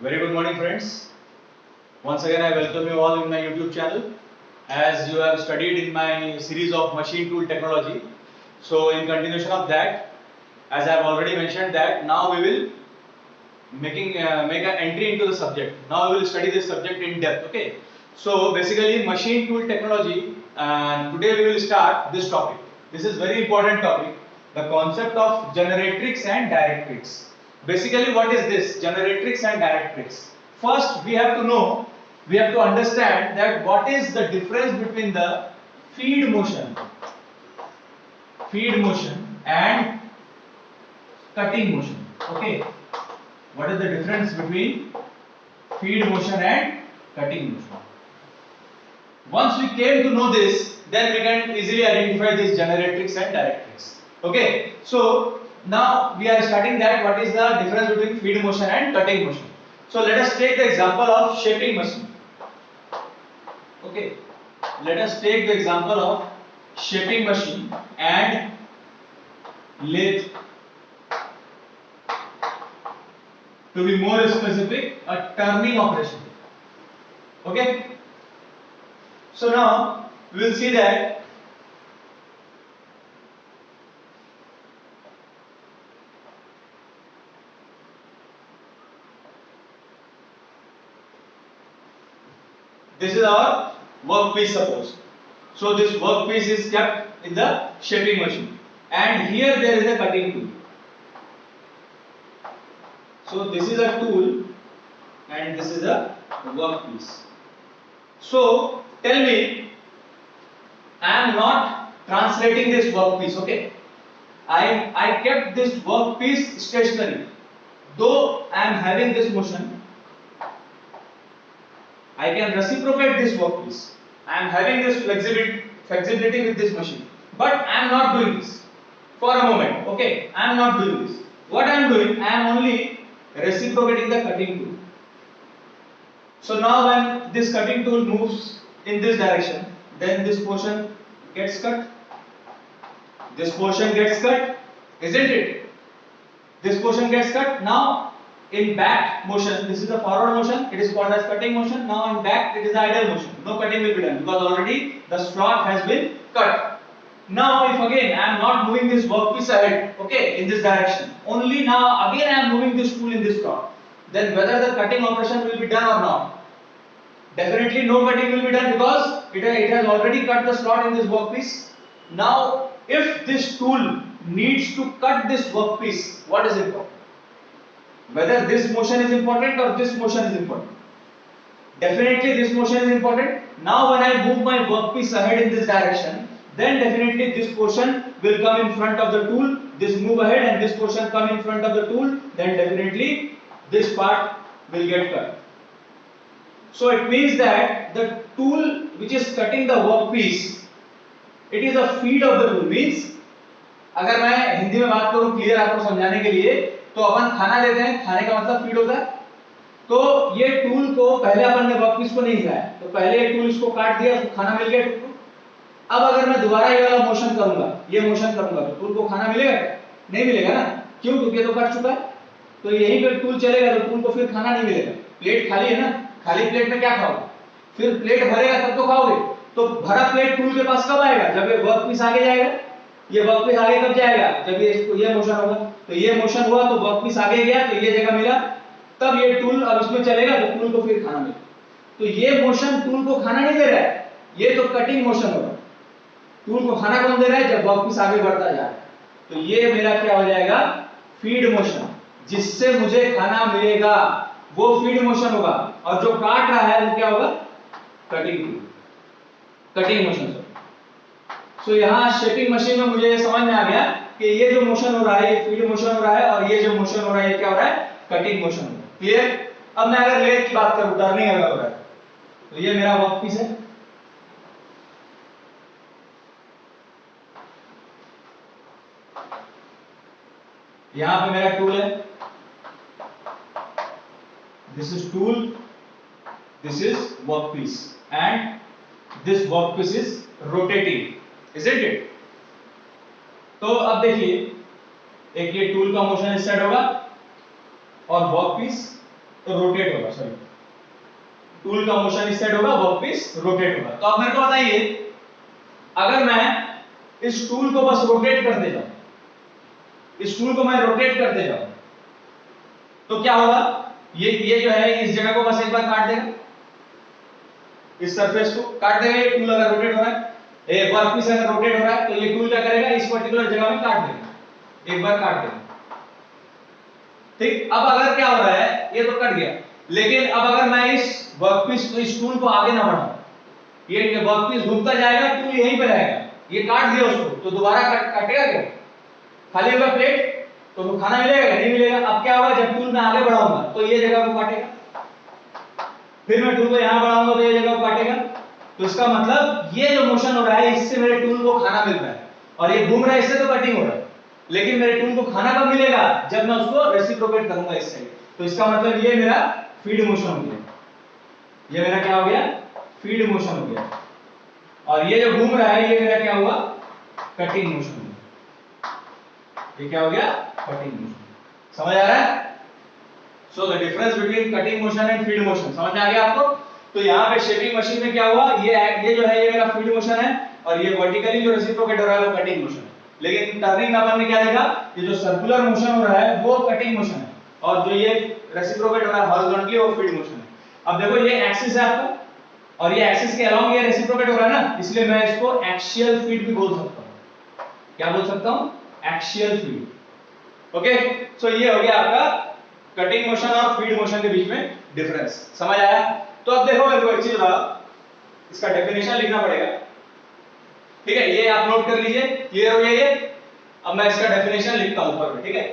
Very good morning, friends. Once again, I welcome you all in my YouTube channel. As you have studied in my series of machine tool technology, so in continuation of that, as I have already mentioned that now we will make an entry into the subject. Now we will study this subject in depth. Okay. So basically, machine tool technology, and today we will start this topic. This is very important topic. The concept of generatrix and directrix. Basically, what is this generatrix and directrix? First, we have to understand that what is the difference between the feed motion and cutting motion. Okay. What is the difference between feed motion and cutting motion? Once we came to know this, then we can easily identify this generatrix and directrix. Okay, so now we are starting that what is the difference between feed motion and cutting motion. So let us take the example of shaping machine. Okay, let us take the example of shaping machine and lathe. To be more specific, a turning operation. Okay. So now we will see that this is our workpiece, suppose. So this workpiece is kept in the shaping machine, and here there is a cutting tool. So this is a tool and this is a workpiece. So tell me, I am not translating this workpiece. Okay, I kept this workpiece stationary. Though I am having this motion, I can reciprocate this workpiece. I am having this flexibility with this machine, but I am not doing this for a moment. Okay, I am not doing this. What I am doing, I am only reciprocating the cutting tool. So now when this cutting tool moves in this direction, then this portion gets cut. This portion gets cut, isn't it? This portion gets cut. Now in back motion, this is the forward motion, it is called as cutting motion. Now in back it is the idle motion. No cutting will be done because already the slot has been cut. Now if again I am not moving this workpiece ahead, okay, in this direction, only now again I am moving this tool in this slot, then whether the cutting operation will be done or not? Definitely no cutting will be done because it has already cut the slot in this workpiece. Now if this tool needs to cut this workpiece, what is important? Whether this motion is important or this motion is important? Definitely this motion is important. Now when I move my workpiece ahead in this direction, then definitely this portion will come in front of the tool, this move ahead and this portion come in front of the tool, then definitely this part will get cut. So it means that the tool which is cutting the workpiece, it is a feed of the tool. Means अगर मैं हिंदी में बात करूं clear आपको समझाने के लिए, तो अपन खाना लेते हैं, खाने का मतलब फीड होता है. तो ये टूल को पहले अपन ने वर्कपीस को नहीं हिलाया, तो पहले ये टूल इसको काट दिया, उसको खाना मिल गया टूल को. अब अगर मैं दोबारा ये वाला मोशन करूंगा, ये मोशन करूंगा, तो टूल को खाना मिलेगा? नहीं मिलेगा ना. क्यों? क्योंकि तो कट चुका है. तो यहीं पे टूल चलेगा तो टूल को फिर खाना नहीं मिलेगा. प्लेट खाली है ना, खाली प्लेट में क्या खाओगे? फिर प्लेट भरेगा तब तो खाओगे. तो भरा प्लेट टूल के पास कब आएगा? जब ये वर्कपीस आगे जाएगा. ये वर्कपीस आगे कब जाएगा? जब ये मोशन होगा. तो ये मोशन हुआ तो वर्कपीस आगे गया, तो ये जगह मिला, तब ये टूल अब इसमें चलेगा तो टूल को फिर खाना मिलेगा. तो ये मोशन टूल को खाना नहीं दे रहा है, ये तो कटिंग मोशन होगा. टूल को खाना कौन दे रहा है? जब वर्कपीस आगे बढ़ता जा रहा है. तो ये मेरा क्या हो जाएगा? Feed motion. जिससे मुझे खाना मिलेगा वो फीड मोशन होगा, और जो काट रहा है वो क्या होगा? Cutting motion. सो यहाँ शेपिंग मशीन में मुझे समझ में आ गया कि ये जो मोशन हो रहा है ये फीड मोशन हो रहा है, और ये जो मोशन हो रहा है ये क्या हो रहा है? कटिंग मोशन हो रहा है. क्लियर? अब मैं अगर लेथ की बात करूं, टर्निंग अगर हो रहा है, तो ये मेरा वर्कपीस है. यहां पे मेरा टूल है. This is tool, this is workpiece, and this workpiece is rotating, isn't it? तो अब देखिए, एक ये टूल का मोशन स्टार्ट होगा और वर्कपीस तो रोटेट होगा, सॉरी टूल का मोशन इस साइड होगा, वर्कपीस रोटेट होगा। तो अब मेरे को बताइए, अगर मैं इस टूल को बस रोटेट करते जाऊं, इस टूल को मैं रोटेट करते जाऊं, तो क्या होगा, ये जो है इस जगह को बस एक बार काट देगा, इस सरफेस को काट देगा। ये टूल अगर रोटेट हो रहा है, ये वर्कपीस अगर रोटेट हो रहा है, तो ये टूल क्या करेगा, इस पर्टिकुलर जगह में काट देगा, एक बार काट देगा। ठीक, अब अगर क्या हो रहा है, ये तो कट गया, लेकिन अब अगर मैं इस वर्कपीस को, इस टूल को आगे ना बढ़ाऊं, ये वर्कपीस घूमता जाएगा, टूल यहीं पे रहेगा, ये काट दिया उसको, तो दोबारा काटेगा क्या, खाली होगा प्लेट, तो खाना मिलेगा क्या, नहीं मिलेगा। अब क्या होगा, जब टूल मैं आगे बढ़ाऊंगा तो ये जगह को काटेगा, फिर मैं टूल को यहां बढ़ाऊंगा तो ये जगह को काटेगा। तो इसका मतलब ये जो मोशन हो रहा है, इससे मेरे टूल को खाना मिल रहा है, और ये घूम रहा है, इससे तो कटिंग हो रहा है, लेकिन मेरे टूल को खाना कब मिलेगा, जब मैं उसको रेसिप्रोकेट करूंगा इस साइड। तो इसका मतलब ये मेरा फीड मोशन हो गया, ये मेरा क्या हो गया, फीड मोशन हो गया, और ये जो घूम रहा है ये मेरा क्या हुआ, कटिंग मोशन। ये क्या हो गया, कटिंग मोशन। समझ आ रहा है? So the difference between cutting motion and feed motion समझ में आ गया आपको? तो यहाँ पे शेपिंग मशीन में क्या हुआ, ये जो है ये मेरा फीड मोशन है, और ये वर्टिकली जो रेसिप्रोकेट हो रहा है वो कटिंग मोशन है। लेकिन टर्निंग में अपन ने क्या देखा, ये जो सर्कुलर मोशन हो रहा है वो कटिंग मोशन है, और जो ये रेसिप्रोकेट हो रहा है हॉरिजॉन्टली वो फीड मोशन है। अब देखो ये एक्सिस है आपका, और ये एक्सिस के अलोंग ये रेसिप्रोकेट हो रहा है ना, इसलिए मैं इसको एक्सियल फीड भी बोल सकता हूँ। क्या बोल सकता हूँ, एक्सियल फीड। ओके, सो ये हो गया आपका कटिंग मोशन और फीड मोशन के बीच में डिफरेंस। समझ आया? तो अब देखो मेरे को एक चीज बता, इसका डेफिनेशन लिखना पड़ेगा, ठीक है, ये आप नोट कर लीजिए, क्लियर हो गया ये। अब मैं इसका डेफिनेशन लिखता हूं ऊपर में, ठीक है।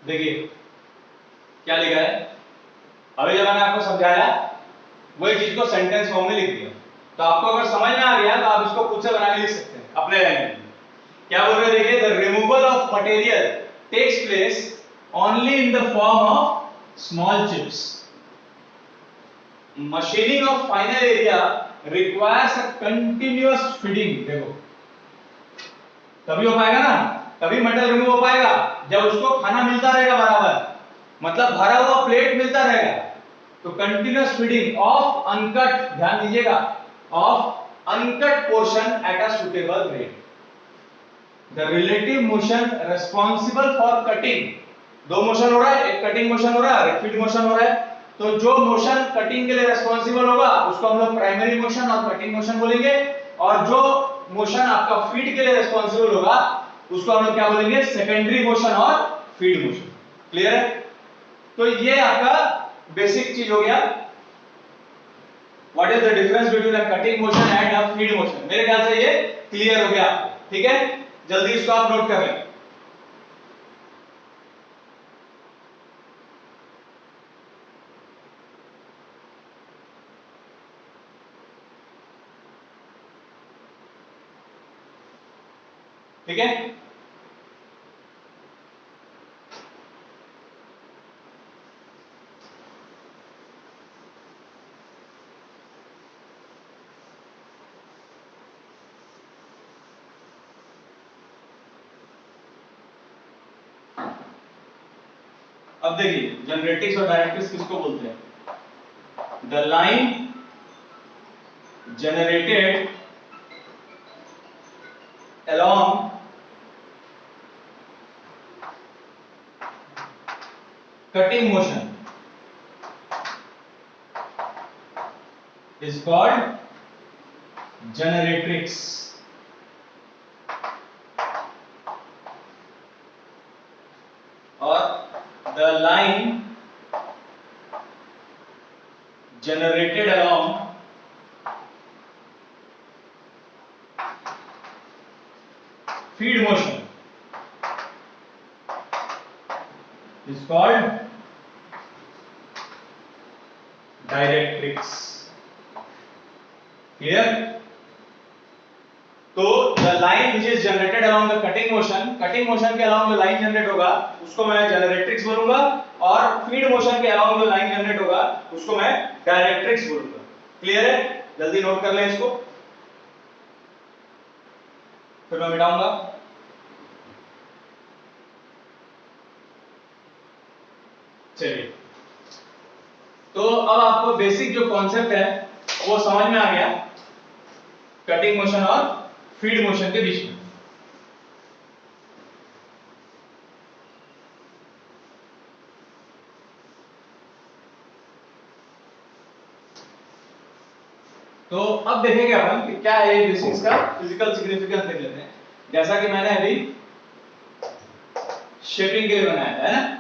देखिए क्या लिखा है, अभी जब मैंने आपको समझाया वही चीज को सेंटेंस फॉर्म में लिख दिया, तो आपको अगर समझ में आ गया तो आप इसको खुद से बना के लिख सकते हैं अपने लैंग्वेज में। क्या बोल रहे हैं देखिए, the removal of material takes place only in the form of small chips, machining of final area requires a continuous feeding. देखो तभी हो पाएगा ना, तभी मेटल रिमूव हो पाएगा जब उसको खाना मिलता रहेगा बराबर, मतलब भरा हुआ प्लेट मिलता रहेगा। तो कंटिन्यूअस फीडिंग ऑफ अनकट, ध्यान दीजिएगा, of uncut portion at a suitable rate. The relative motion responsible for cutting, दो मोशन हो रहा है, एक कटिंग मोशन हो रहा है, एक फीड मोशन हो रहा है। तो जो मोशन कटिंग के लिए रिस्पांसिबल होगा उसको हम लोग प्राइमरी मोशन और कटिंग मोशन बोलेंगे, और जो मोशन आपका फीड के लिए रिस्पांसिबल होगा उसको हम लोग क्या बोलेंगे, सेकेंडरी मोशन और फीड मोशन। क्लियर है? तो ये आपका बेसिक चीज हो गया, what is the difference between a cutting motion and a feed motion. मेरे ख्याल से ये क्लियर हो गया, ठीक है? जल्दी इसको आप नोट कर लें। ठीक है, अब देखिए जनरेट्रिक्स और डायरेक्ट्रिक्स किसको बोलते हैं? The line generated along cutting motion is called generatrix, or the line generated along feed motion is called directrix. Clear? तो the line which is generated along the cutting motion के along जो line generate होगा उसको मैं generatrix बोलूंगा, और feed motion के along जो line generate होगा उसको मैं directrix बोलूंगा। क्लियर है? जल्दी नोट कर लें इसको, फिर मैं मिटाऊंगा। चलिए, तो अब आपको बेसिक जो कॉन्सेप्ट है वो समझ में आ गया कटिंग मोशन और फीड मोशन के बीच में। तो अब देखेंगे अपन कि क्या है बेसिक्स का फिजिकल सिग्निफिकेंस देख लेते हैं। जैसा कि मैंने अभी शेपिंग के लिए बनाया है ना,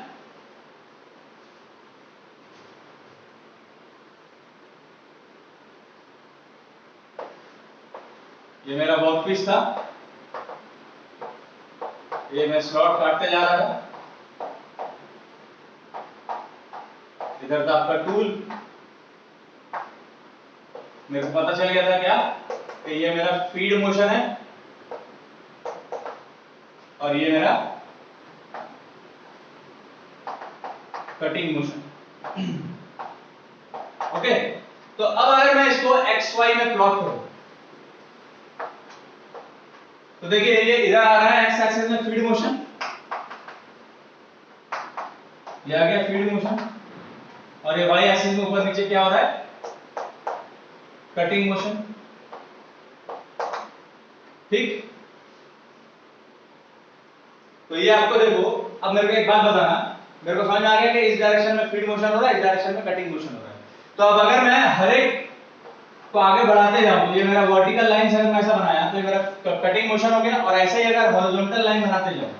ये मेरा वर्कपीस था, ये मैं स्लॉट काटते जा रहा था, इधर था आपका टूल। मेरे को पता चल गया था क्या कि ये मेरा फीड मोशन है और ये मेरा कटिंग मोशन। ओके, तो अब अगर मैं इसको एक्स वाई में प्लॉट करूं तो देखिए ये इधर आ रहा है एक्स एक्सिस में फीड मोशन, ये आ गया फीड मोशन, और ये वाई एक्सिस में ऊपर नीचे क्या हो रहा है, कटिंग मोशन। ठीक, तो ये आपको देखो, अब मेरे को एक बात बताना, मेरे को समझ में आ गया कि इस डायरेक्शन में फीड मोशन हो रहा है, इस डायरेक्शन में कटिंग मोशन हो रहा है। तो अब अगर मैं हर एक को आगे बढ़ाते जाऊं, ये मेरा वर्टिकल लाइन से अगर मैं ऐसा बनाया तो ये मेरा कटिंग मोशन हो गया, और ऐसे ही अगर हॉरिजॉन्टल लाइन बनाते जाऊं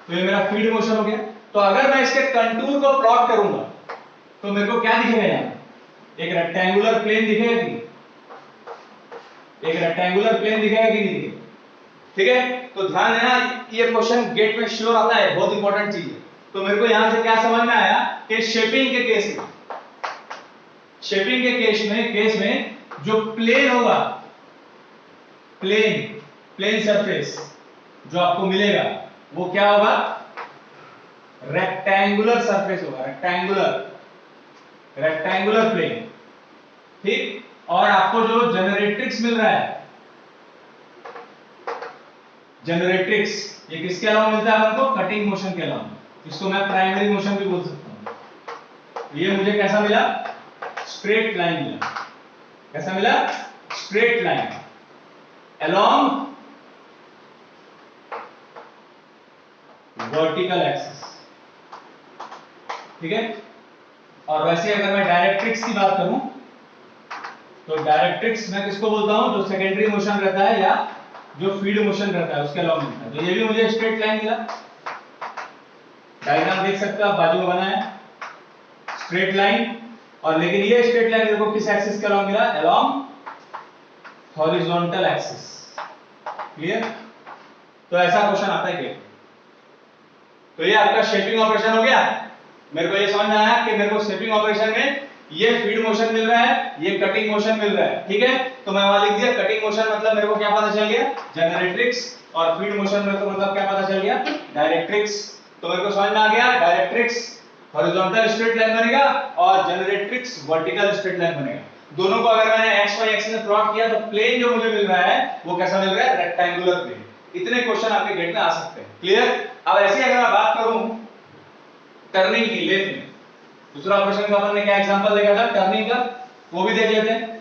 तो ये मेरा फीड मोशन हो गया। तो अगर मैं इसके कंटूर को प्लॉट करूंगा तो मेरे को क्या दिखेगा, यहां एक रेक्टेंगुलर प्लेन दिखेगा कि एक रेक्टेंगुलर प्लेन दिखेगा कि नहीं दिखेगा? ठीक है, तो ध्यान देना, ये क्वेश्चन गेट में श्योर आता है, बहुत इंपॉर्टेंट चीज है। तो मेरे को यहां से क्या समझ में आया कि शेपिंग के केस में जो प्लेन होगा, प्लेन सरफेस जो आपको मिलेगा वो क्या होगा, रेक्टेंगुलर सरफेस होगा, रेक्टेंगुलर प्लेन। ठीक, और आपको जो जनरेट्रिक्स मिल रहा है, जनरेट्रिक्स ये किसके अलावा मिलता है हमको, कटिंग मोशन के अलावा, इसको मैं प्राइमरी मोशन भी बोल सकता हूं। ये मुझे कैसा मिला, स्ट्रेट लाइन मिला। कैसा मिला, straight line along vertical axis. ठीक है, और वैसे अगर मैं डायरेक्ट्रिक्स की बात करूं तो डायरेक्ट्रिक्स मैं किसको बोलता हूं, जो सेकेंडरी मोशन रहता है या जो फीड मोशन रहता है उसके अलावा मिलता है। तो ये भी मुझे स्ट्रेट लाइन मिला, डायग्राम देख सकते हो आप, बाजू में बना है स्ट्रेट लाइन, और लेकिन ये स्ट्रेट लाइन मेरे को किस एक्सिस के अलावा मिला, अलोंग हॉरिजॉन्टल एक्सिस। क्लियर, तो ऐसा क्वेश्चन आता है क्या। तो ये आपका शेपिंग ऑपरेशन हो गया। मेरे को ये समझ में आया कि मेरे को शेपिंग ऑपरेशन में ये फीड मोशन मिल रहा है, ये कटिंग मोशन मिल रहा है। ठीक है, तो मैं वहां लिख दिया कटिंग मोशन मतलब मेरे को क्या पता चल गया, जनरेट्रिक्स, और फीड मोशन मेरे को मतलब क्या पता चल गया, डायरेक्ट्रिक्स। तो मेरे को समझ में आ गया, डायरेक्ट्रिक्स हॉरिजॉन्टल स्ट्रेट लाइन बनेगा और जनरेट्रिक्स वर्टिकल स्ट्रेट लाइन बनेगा। दोनों को अगर मैंने एक्स वाई एक्सिस में प्लॉट किया तो प्लेन जो मुझे मिल रहा है वो कैसा मिल रहा है, रेक्टेंगुलर प्लेन। इतने क्वेश्चन आपके गेट में आ सकते हैं। क्लियर, अब ऐसे अगर मैं बात करूं टर्निंग की, लेथ में दूसरा ऑपरेशन का अपन ने क्या एग्जांपल देखा था टर्निंग का, वो भी देख लेते हैं।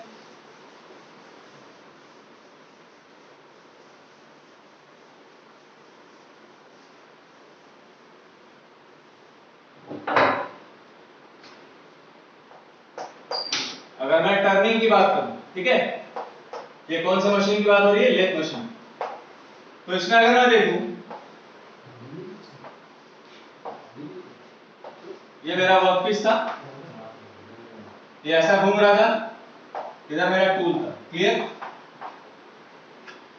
अगर मैं टर्निंग की बात करूं, ठीक है, ये कौन सा मशीन की बात हो रही है, लेथ मशीन। तो इसमें अगर मैं देखूं, ये मेरा वर्कपीस था, ये ऐसा घूम रहा था, इधर मेरा टूल था। क्लियर,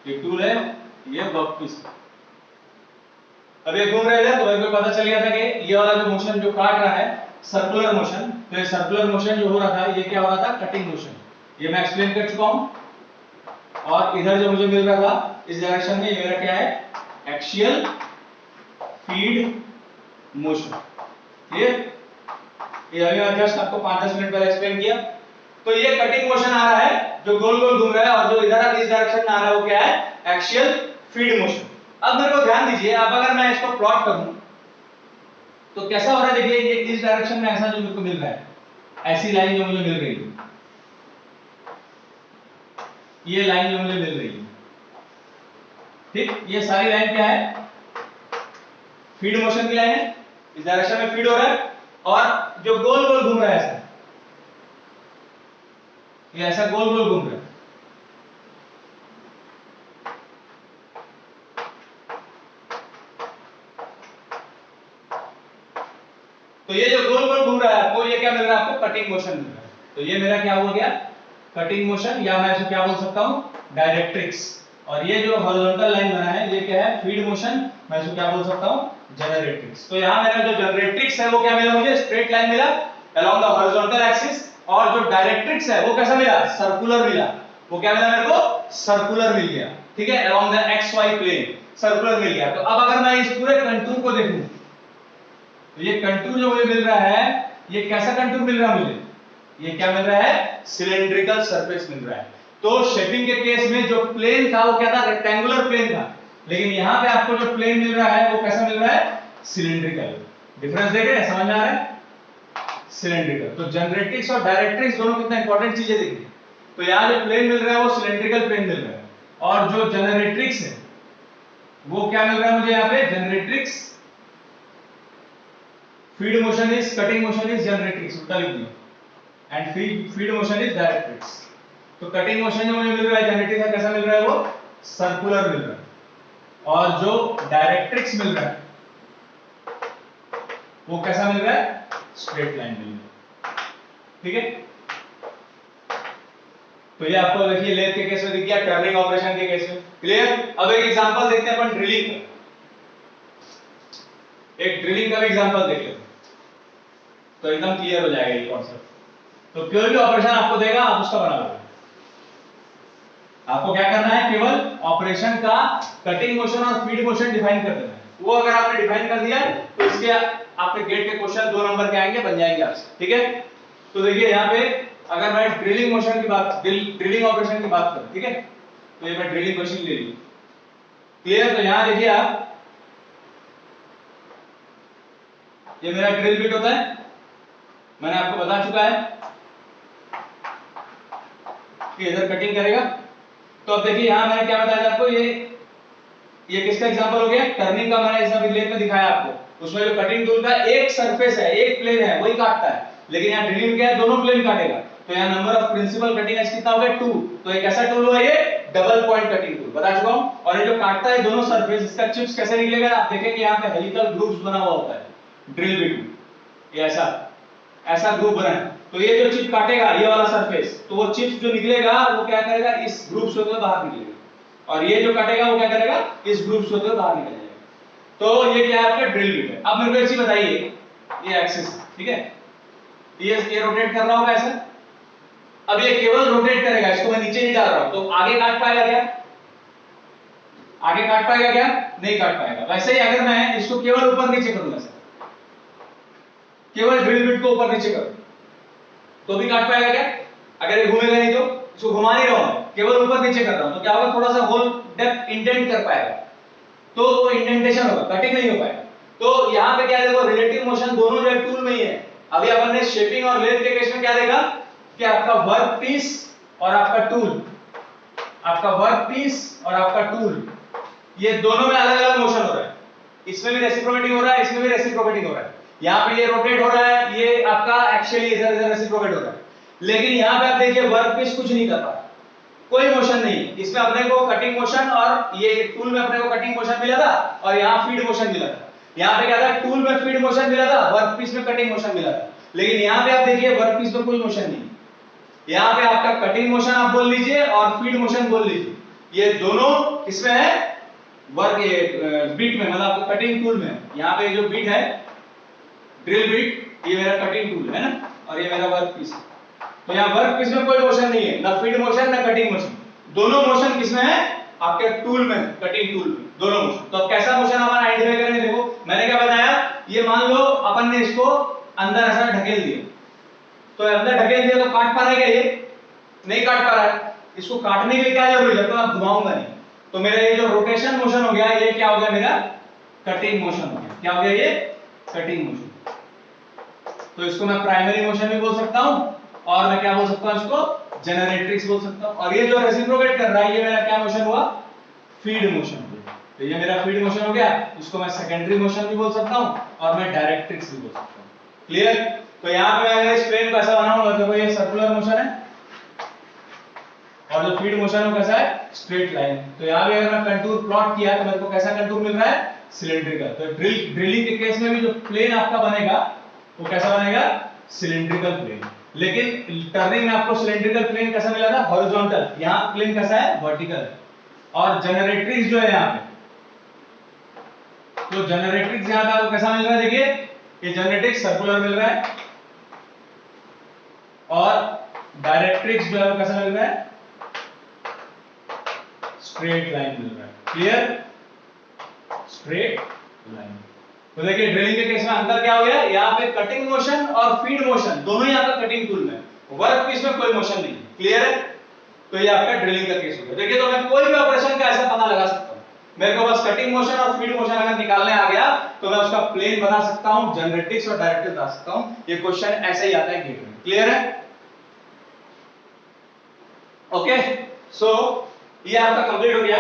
ये टूल है, ये वर्कपीस है। अब ये घूम रहे थे तो मेरे को पता चल गया था कि ये वाला जो मोशन जो काट रहा है सर्कुलर मोशन, तो ये सर्कुलर मोशन जो हो रहा था ये क्या हो रहा था, कटिंग मोशन। ये मैं एक्सप्लेन कर चुका हूं। और इधर जो मुझे मिल रहा था इस डायरेक्शन में, ये मेरा क्या है, एक्सियल फीड मोशन। क्लियर, ये अभी मैं जस्ट आपको 5-10 मिनट पहले एक्सप्लेन किया। तो ये कटिंग मोशन आ रहा है जो गोल गोल घूम रहा है, और जो इधर इस डायरेक्शन में आ रहा है वो क्या है, एक्सियल फीड मोशन। अब मेरे को ध्यान दीजिए, अब अगर मैं इसको प्लॉट करूं तो कैसा हो रहा है, देखिए ये इस डायरेक्शन में ऐसा जो मेरे को मिल रहा है, ऐसी लाइन जो मुझे मिल रही है, ये लाइन जो मुझे मिल रही है, ठीक, ये सारी लाइन क्या है, फीड मोशन की लाइन है, इस डायरेक्शन में फीड हो रहा है, और जो गोल गोल घूम रहा है ऐसा, ये ऐसा गोल गोल घूम रहा है। तो ये जो गोल गोल घूम रहा है आपको, ये क्या मिल रहा है आपको, कटिंग मोशन मिल रहा है। तो ये मेरा क्या हो गया, कटिंग मोशन, या मैं इसे क्या बोल सकता हूं, डायरेक्ट्रिक्स। और ये जो हॉरिजॉन्टल लाइन बना है ये क्या है, फीड मोशन, मैं इसे क्या बोल सकता हूं, जनरेट्रिक्स। तो यहां मेरा जो जनरेट्रिक्स है वो क्या मिला मुझे, स्ट्रेट लाइन मिला अलोंग द हॉरिजॉन्टल एक्सिस, और जो डायरेक्ट्रिक्स है वो कैसा मिला, सर्कुलर मिला। वो क्या मिला मेरे को, सर्कुलर मिल गया। ठीक है, along the X Y plane circular मिल गया। तो अब अगर मैं इस पूरे कंटूर को देखूं तो ये कंटूर जो मुझे मिल रहा है, ये कैसा कंटूर मिल रहा है मुझे, ये क्या मिल रहा है, सिलेंड्रिकल सरफेस मिल रहा है। तो शेपिंग के केस में जो प्लेन था वो क्या था, रेक्टेंगुलर प्लेन था, लेकिन यहां पे आपको जो प्लेन मिल रहा है वो कैसा मिल रहा है, सिलेंड्रिकल। डिफरेंस देख रहे हैं, समझ में आ रहा है, सिलेंड्रिकल। तो जनरेट्रिक्स और डायरेक्ट्रिक्स दोनों कितना इंपॉर्टेंट चीजें देखिए। तो यहां जो प्लेन मिल रहा है वो सिलेंड्रिकल प्लेन मिल रहा है, और जो जनरेट्रिक्स है वो क्या मिल रहा है मुझे यहाँ पे, generatrix feed motion is, cutting motion is generatrix, उल्टा लिख दिया, and feed motion is directrix. तो कटिंग मोशन जो मुझे मिल रहा है जनरेट्रिक्स का कैसा मिल रहा है, वो सर्कुलर मिल रहा है, और जो डायरेक्ट्रिक्स मिल रहा है वो कैसा मिल रहा है, स्ट्रेट लाइन मिल रहा है। ठीक है, तो ये आपको देखिए लेथ के केस में दिख गया, टर्निंग ऑपरेशन के केस में। क्लियर? अब एक एग्जांपल देखते हैं अपन ड्रिलिंग का, एक ड्रिलिंग का भी एग्जांपल देख लेते हैं तो एकदम क्लियर हो जाएगा ये कॉन्सेप्ट। तो कोई भी ऑपरेशन आपको देगा आप उसका बना लोगे। आपको क्या करना है, केवल ऑपरेशन का कटिंग मोशन और फीड मोशन डिफाइन कर देना है। वो अगर आपने डिफाइन कर दिया तो इसके आपके गेट के क्वेश्चन 2 नंबर के आएंगे, बन जाएंगे आपसे। ठीक है? तो देखिए यहाँ पे अगर मैं ड्रिलिंग मोशन की बात, ड्रिलिंग ऑपरेशन की बात करूं, ठीक है, तो ये मैं ड्रिलिंग मशीन ले ली। क्लियर? तो यहां देखिए आप, ये मेरा ड्रिल बिट होता है, मैंने आपको बता चुका है कि इधर कटिंग करेगा। तो अब देखिए यहां मैंने क्या बताया आपको, ये किसका एग्जांपल हो गया, टर्निंग का। मैंने इसमें लेथ में दिखाया आपको, उसमें जो कटिंग टूल का एक सरफेस है, एक प्लेन है, वही काटता है। लेकिन यहाँ ड्रिलिंग क्या है, दोनों प्लेन काटेगा। तो यहाँ number of principal cutting edge कितना हो गया, 2। तो एक ऐसा टूल हुआ ये डबल पॉइंट कटिंग टूल, बता चुका हूं। और ये जो काटता है दोनों सरफेस, इसका चिप्स कैसे निकलेगा, आप देखेंगे यहाँ पे हेलिकल ग्रूव्स बना हुआ होता है ड्रिल बिट में, ये ऐसा ग्रूव बना है। तो ये जो चिप काटेगा ये वाला सरफेस, तो वो चिप्स जो निकलेगा वो क्या करेगा, इस ग्रूव से होकर बाहर निकलेगा। और ये जो काटेगा वो क्या करेगा, इस ग्रूव से होकर बाहर निकल जाएगा। तो ये क्या है, आपका ड्रिल बिट है। अब मेरे को एक चीज बताइए, ये एक्सिस है, ठीक है, ये रोटेट कर रहा होगा ऐसा। अब ये केवल रोटेट करेगा, इसको मैं नीचे नहीं डाल रहा हूं, तो आगे काट पाएगा क्या, आगे काट पाएगा क्या, नहीं काट पाएगा। वैसे ही अगर मैं इसको केवल ऊपर नीचे करूंगा सर, केवल ड्रिल बिट को ऊपर नीचे करूं तो भी काट पाएगा क्या, अगर ये घूमेगा नहीं तो, इसको घुमा नहीं रहा हूं, केवल ऊपर नीचे कर रहा हूं, तो क्या होगा, थोड़ा सा होल डेप्थ इंडेंट कर पाएगा, तो वो इंडेंटेशन होगा, कटिंग नहीं हो पाएगा। तो यहां पे क्या है, देखो रिलेटिव मोशन दोनों जो है टूल में ही है। अभी अपन ने शेपिंग और लेथ के केस में क्या देखा कि आपका वर्क पीस और आपका टूल, आपका वर्क पीस और आपका टूल, ये दोनों में अलग अलग मोशन हो रहा है। इसमें भी रेसिप्रोकेटिंग हो रहा है, इसमें भी रेसिप्रोकेटिंग हो रहा है। यहाँ पे ये रोटेट हो रहा है, ये आपका एक्चुअली इधर इधर रेसिप्रोकेट हो रहा है। लेकिन यहाँ पे आप देखिए वर्क पीस कुछ नहीं कर रहा, कोई मोशन नहीं है। इसमें अपने को कटिंग मोशन, और ये टूल में अपने को कटिंग मोशन मिला था, और यहाँ फीड मोशन मिला था। यहाँ पे क्या था, टूल में फीड मोशन मिला था, वर्क पीस में कटिंग मोशन मिला था। लेकिन यहाँ पे आप देखिए वर्क पीस में कोई मोशन नहीं, यहाँ पे आपका कटिंग मोशन आप बोल लीजिए और फीड मोशन बोल लीजिए, ये दोनों किसमें है, वर्क बीट में, मतलब आपको कटिंग टूल में। यहाँ पे जो बीट है ड्रिल बीट, ये मेरा कटिंग टूल है ना, और ये मेरा वर्क पीस है। तो यहाँ वर्क पीस में कोई मोशन नहीं है, ना फीड मोशन ना कटिंग मोशन, दोनों मोशन किसमें है, आपके टूल में, कटिंग टूल में, दोनों मोशन। तो अब कैसा मोशन हमारा आइडेंटिफाई करेंगे, देखो मैंने क्या बताया, ये मान लो अपन ने इसको अंदर ऐसा ढकेल दिया, तो अंदर ढकेल दिया तो काट पा रहा है क्या, ये नहीं काट पा रहा है। इसको काटने के लिए क्या जरूरी है, तो मैं घुमाऊंगा नहीं, तो मेरा ये जो रोटेशन मोशन हो गया, ये क्या हो गया, मेरा कटिंग मोशन हो गया। क्या हो गया, ये कटिंग मोशन। तो इसको मैं प्राइमरी मोशन भी बोल सकता हूं, और मैं क्या बोल सकता हूं, इसको जनरेट्रिक्स बोल सकता हूं। और ये जो रेसिप्रोकेट कर रहा है, ये मेरा क्या मोशन हुआ, फीड मोशन हो गया। तो ये मेरा फीड मोशन हो गया, इसको मैं सेकेंडरी मोशन भी बोल सकता हूं, और मैं डायरेक्ट्रिक्स भी बोल सकता हूं। क्लियर? तो यहाँ पे मैं इस प्लेन को ऐसा बनाऊंगा, देखो ये सर्कुलर मोशन है, और जो फीड मोशन है कैसा है, स्ट्रेट लाइन। तो यहाँ पे अगर मैं कंटूर प्लॉट किया तो मेरे को कैसा कंटूर मिल रहा है, सिलिंड्रिकल। तो ड्रिलिंग के केस में भी जो प्लेन आपका बनेगा वो कैसा बनेगा, सिलिंड्रिकल प्लेन। लेकिन टर्निंग में आपको सिलिंड्रिकल प्लेन कैसा मिला था, हॉरिजॉन्टल। यहाँ प्लेन कैसा है, वर्टिकल। और जनरेट्रिक्स जो है यहाँ पे, तो जनरेट्रिक्स यहाँ पे आपको कैसा मिल रहा है, देखिए ये जनरेट्रिक्स सर्कुलर मिल रहा है, और डायरेक्ट्रिक्स जो है कैसा मिल रहा है, स्ट्रेट लाइन मिल रहा है। क्लियर? Straight line. तो देखिए ड्रिलिंग के केस में अंतर क्या हो गया, यहाँ पे कटिंग मोशन और फीड मोशन दोनों ही आपका कटिंग टूल में, वर्क पीस में कोई मोशन नहीं। क्लियर है? तो ये आपका ड्रिलिंग का केस हो गया। देखिए तो मैं कोई भी ऑपरेशन का ऐसा पता लगा सकता हूं, मेरे को बस कटिंग मोशन और फीड मोशन अगर निकालने आ गया तो मैं उसका प्लेन बना सकता हूं, जनरेट्रिक्स और डायरेक्ट्रिक्स बना सकता हूं। ये क्वेश्चन ऐसे ही आता है गेट में। क्लियर है? ओके, सो ये आपका कंप्लीट हो गया।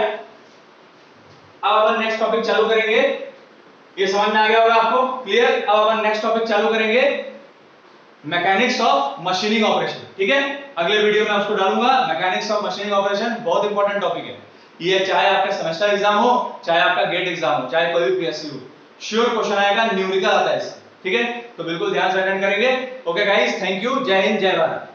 अब अपन नेक्स्ट टॉपिक चालू करेंगे। ये समझ में आ गया होगा आपको? क्लियर? अब अपन नेक्स्ट टॉपिक चालू करेंगे, मैकेनिक्स ऑफ मशीनिंग ऑपरेशन। ठीक है, अगले वीडियो में आपको डालूंगा मैकेनिक्स ऑफ मशीनिंग ऑपरेशन। बहुत इंपॉर्टेंट टॉपिक है ये, चाहे आपका सेमेस्टर एग्जाम हो, चाहे आपका गेट एग्जाम हो, चाहे कोई भी पीएससी हो, श्योर क्वेश्चन आएगा, न्यूमेरिकल आता है इससे। ठीक है, तो बिल्कुल ध्यान से अटेंड करेंगे। ओके गाइस, थैंक यू, जय हिंद, जय भारत।